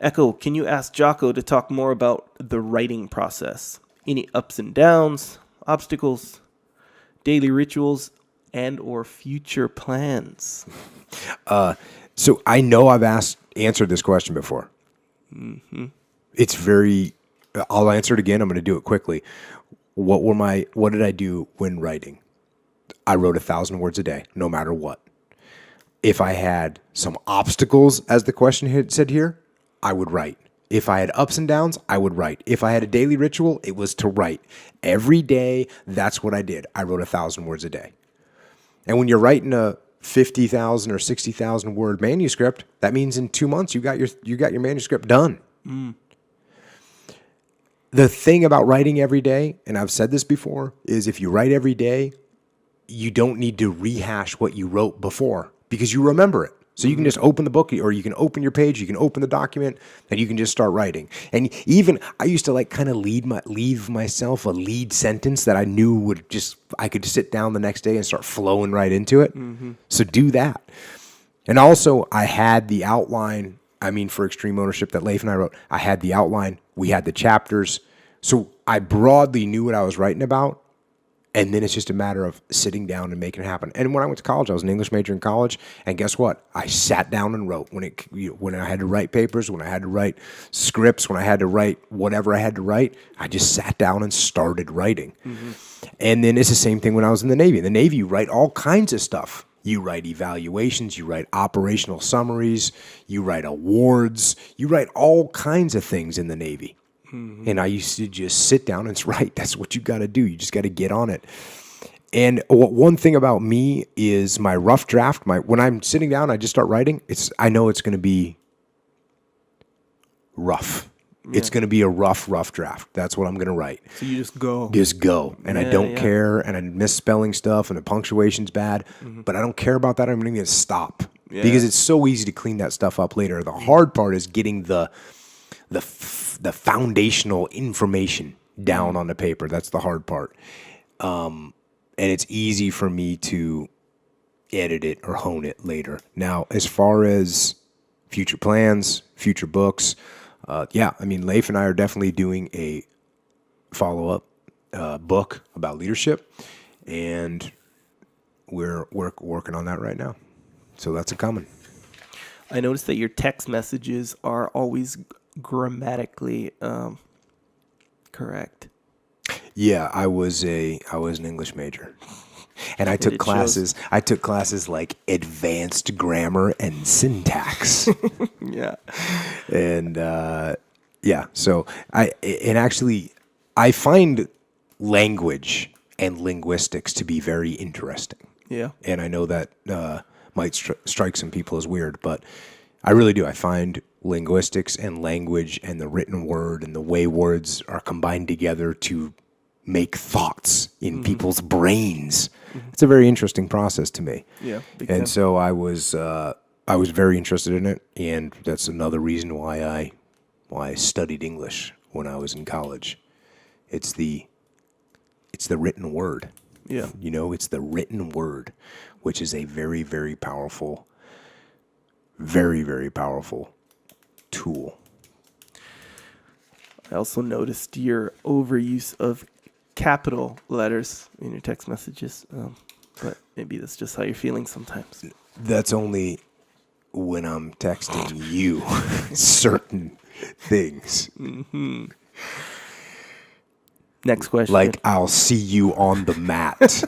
Echo, can you ask Jocko to talk more about the writing process? Any ups and downs, obstacles, daily rituals, and or future plans? So I know I've answered this question before. Mm-hmm. I'll answer it again. I'm going to do it quickly. What did I do when writing? I wrote 1,000 words a day, no matter what. If I had some obstacles, as the question had said here, I would write. If I had ups and downs, I would write. If I had a daily ritual, it was to write. Every day, that's what I did. I wrote 1,000 words a day. And when you're writing a 50,000 or 60,000 word manuscript, that means in 2 months you got your manuscript done. The thing about writing every day, and I've said this before, is if you write every day, you don't need to rehash what you wrote before because you remember it. So you can just open the book, or you can open your page, you can open the document, and you can just start writing. And even I used to kind of leave myself a lead sentence that I knew I could sit down the next day and start flowing right into it. Mm-hmm. So do that. And also I had the outline, for Extreme Ownership that Leif and I wrote, I had the outline, we had the chapters. So I broadly knew what I was writing about. And then it's just a matter of sitting down and making it happen. And when I went to college, I was an English major in college. And guess what? I sat down and wrote. When I had to write papers, when I had to write scripts, when I had to write whatever I had to write, I just sat down and started writing. Mm-hmm. And then it's the same thing when I was in the Navy. In the Navy, you write all kinds of stuff. You write evaluations, you write operational summaries, you write awards, you write all kinds of things in the Navy. Mm-hmm. And I used to just sit down and write. That's what you got to do. You just got to get on it. And one thing about me is my rough draft. When I'm sitting down, I just start writing. I know it's going to be rough. Yeah. It's going to be a rough draft. That's what I'm going to write. So you just go. Just go. And I don't care. And I misspelling stuff and the punctuation's bad. Mm-hmm. But I don't care about that. I'm going to stop. Yeah. Because it's so easy to clean that stuff up later. The hard part is getting the foundational information down on the paper. That's the hard part. And it's easy for me to edit it or hone it later. Now, as far as future plans, future books, Leif and I are definitely doing a follow-up book about leadership, and we're working on that right now. So that's a coming. I noticed that your text messages are always grammatically correct. Yeah, I was an English major, and I took classes. I took classes like advanced grammar and syntax. Yeah, and So I find language and linguistics to be very interesting. Yeah, and I know that might strike some people as weird, but I really do. I find linguistics and language and the written word and the way words are combined together to make thoughts in people's brains. Mm-hmm. It's a very interesting process to me. Yeah. And so I was very interested in it, and that's another reason why I studied English when I was in college. It's the written word. Yeah. It's the written word, which is a very, very powerful tool. I also noticed your overuse of capital letters in your text messages, but maybe that's just how you're feeling sometimes. That's only when I'm texting you certain things. Mm-hmm. Next question. Like, I'll see you on the mat.